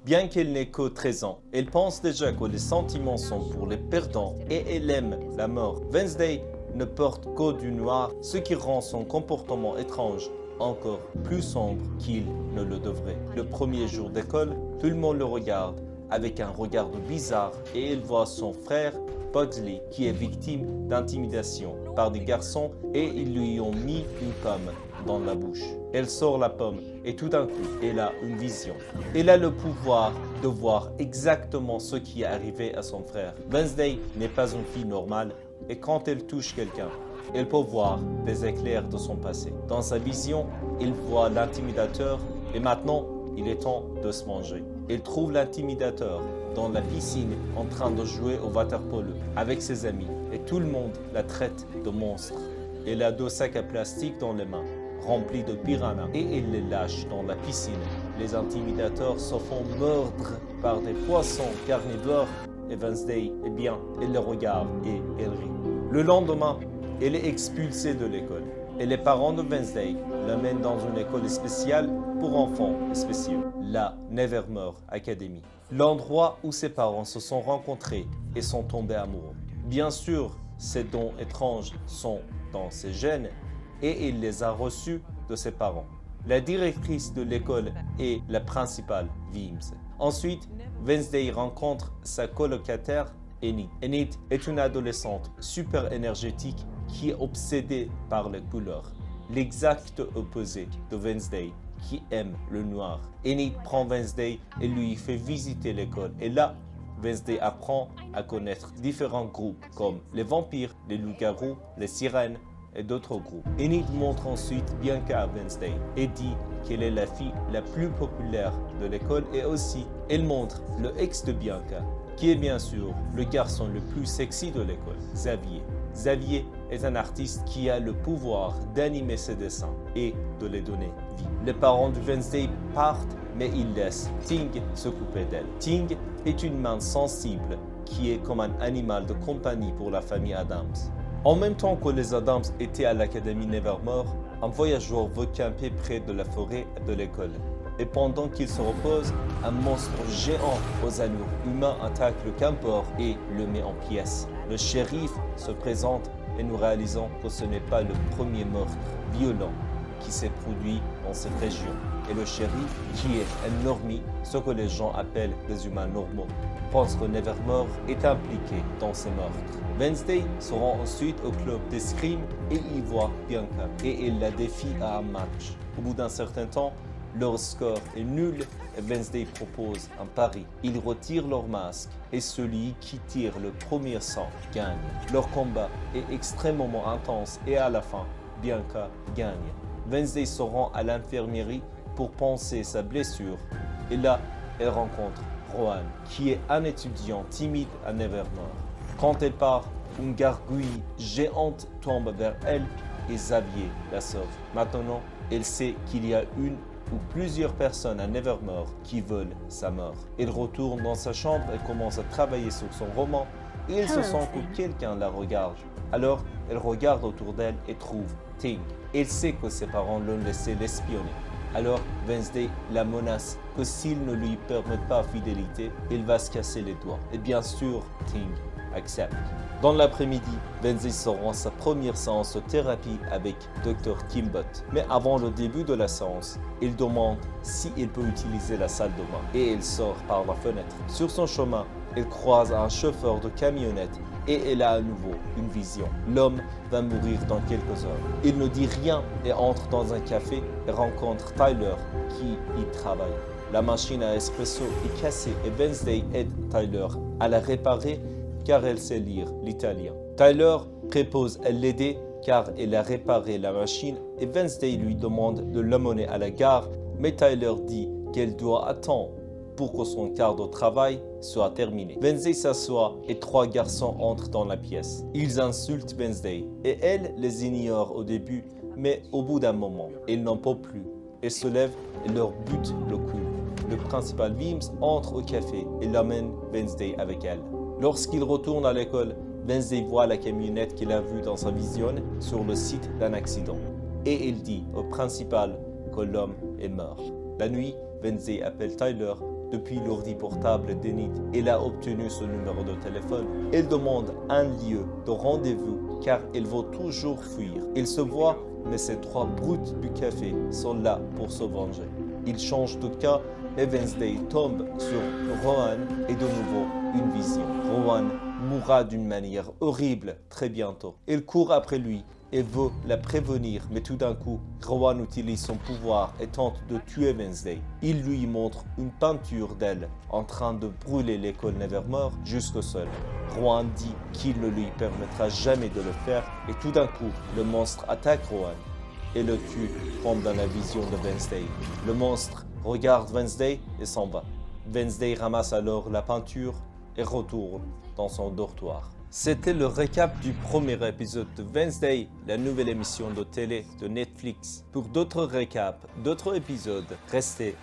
Bien qu'elle n'ait que 13 ans, elle pense déjà que les sentiments sont pour les perdants et elle aime la mort. Wednesday ne porte que du noir, ce qui rend son comportement étrange encore plus sombre qu'il ne le devrait. Le premier jour d'école, tout le monde le regarde avec un regard bizarre et elle voit son frère Pugsley qui est victime d'intimidation par des garçons et ils lui ont mis une pomme dans la bouche. Elle sort la pomme et tout d'un coup, elle a une vision. Elle a le pouvoir de voir exactement ce qui est arrivé à son frère. Wednesday n'est pas une fille normale et quand elle touche quelqu'un, elle peut voir des éclairs de son passé. Dans sa vision, il voit l'intimidateur et maintenant, il est temps de se manger. Elle trouve l'intimidateur dans la piscine en train de jouer au water-polo avec ses amis et tout le monde la traite de monstre. Elle a 2 sacs à plastique dans les mains, remplis de piranhas et elle les lâche dans la piscine. Les intimidateurs se font mordre par des poissons carnivores et Wednesday, eh bien, elle les regarde et elle rit. Le lendemain, elle est expulsée de l'école et les parents de Wednesday l'amènent dans une école spéciale pour enfants spéciaux, la Nevermore Academy, l'endroit où ses parents se sont rencontrés et sont tombés amoureux. Bien sûr, ces dons étranges sont dans ses gènes et il les a reçus de ses parents. La directrice de l'école est la principale, Vimes. Ensuite, Wednesday rencontre sa colocataire, Enid. Enid est une adolescente super énergétique qui est obsédée par les couleurs, l'exact opposé de Wednesday qui aime le noir. Enid prend Wednesday et lui fait visiter l'école et là, Wednesday apprend à connaître différents groupes comme les vampires, les loups-garous, les sirènes et d'autres groupes. Enid montre ensuite Bianca à Wednesday et dit qu'elle est la fille la plus populaire de l'école et aussi elle montre le ex de Bianca qui est bien sûr le garçon le plus sexy de l'école, Xavier. Xavier est un artiste qui a le pouvoir d'animer ses dessins et de les donner vie. Les parents de Wednesday partent, mais ils laissent Ting s'occuper d'elle. Ting est une main sensible qui est comme un animal de compagnie pour la famille Adams. En même temps que les Adams étaient à l'Académie Nevermore, un voyageur veut camper près de la forêt de l'école. Et pendant qu'il se repose, un monstre géant aux allures humaines attaque le campeur et le met en pièces. Le shérif se présente et nous réalisons que ce n'est pas le premier meurtre violent qui s'est produit dans cette région. Et le shérif, qui est un normie, ce que les gens appellent des humains normaux, pense que Nevermore est impliqué dans ces meurtres. Wednesday se rend ensuite au club d'escrime et y voit Bianca et il la défie à un match. Au bout d'un certain temps, leur score est nul et Wednesday propose un pari. Ils retirent leur masque et celui qui tire le premier sang gagne. Leur combat est extrêmement intense et à la fin, Bianca gagne. Wednesday se rend à l'infirmerie pour panser sa blessure et là, elle rencontre Rohan, qui est un étudiant timide à Nevermore. Quand elle part, une gargouille géante tombe vers elle et Xavier la sauve. Maintenant, elle sait qu'il y a une ou plusieurs personnes à Nevermore qui veulent sa mort. Elle retourne dans sa chambre et commence à travailler sur son roman et elle se sent que quelqu'un la regarde. Alors, elle regarde autour d'elle et trouve Ting. Elle sait que ses parents l'ont laissé l'espionner. Alors, Wednesday la menace que s'il ne lui permet pas fidélité, il va se casser les doigts. Et bien sûr, Ting accepte. Dans l'après-midi, Wednesday se rend sa première séance de thérapie avec Dr. Kimbot. Mais avant le début de la séance, il demande si il peut utiliser la salle de bain et il sort par la fenêtre. Sur son chemin, il croise un chauffeur de camionnette et elle a à nouveau une vision. L'homme va mourir dans quelques heures. Il ne dit rien et entre dans un café et rencontre Tyler qui y travaille. La machine à espresso est cassée et Wednesday aide Tyler à la réparer car elle sait lire l'italien. Tyler propose à l'aider car elle a réparé la machine et Wednesday lui demande de l'amener à la gare, mais Tyler dit qu'elle doit attendre pour que son quart de travail soit terminé. Wednesday s'assoit et 3 garçons entrent dans la pièce. Ils insultent Wednesday et elle les ignore au début, mais au bout d'un moment, ils n'en peuvent plus. Ils se lèvent et leur butent le cou. Le principal Vimes entre au café et l'amène Wednesday avec elle. Lorsqu'il retourne à l'école, Wednesday voit la camionnette qu'il a vue dans sa vision sur le site d'un accident. Et il dit au principal que l'homme est mort. La nuit, Wednesday appelle Tyler depuis l'ordi portable d'Enid. Elle a obtenu son numéro de téléphone. Elle demande un lieu de rendez-vous car elle veut toujours fuir. Elle se voit, mais ces trois brutes du café sont là pour se venger. Ils changent de cas et Wednesday tombe sur Rowan et de nouveau une vision. Rowan mourra d'une manière horrible très bientôt. Elle court après lui et veut la prévenir, mais tout d'un coup, Rowan utilise son pouvoir et tente de tuer Wednesday. Il lui montre une peinture d'elle en train de brûler l'école Nevermore jusqu'au sol. Rowan dit qu'il ne lui permettra jamais de le faire et tout d'un coup, le monstre attaque Rowan et le tue comme dans la vision de Wednesday. Le monstre regarde Wednesday et s'en va. Wednesday ramasse alors la peinture et retourne dans son dortoir. C'était le récap du premier épisode de Wednesday, la nouvelle émission de télé de Netflix. Pour d'autres récaps, d'autres épisodes, restez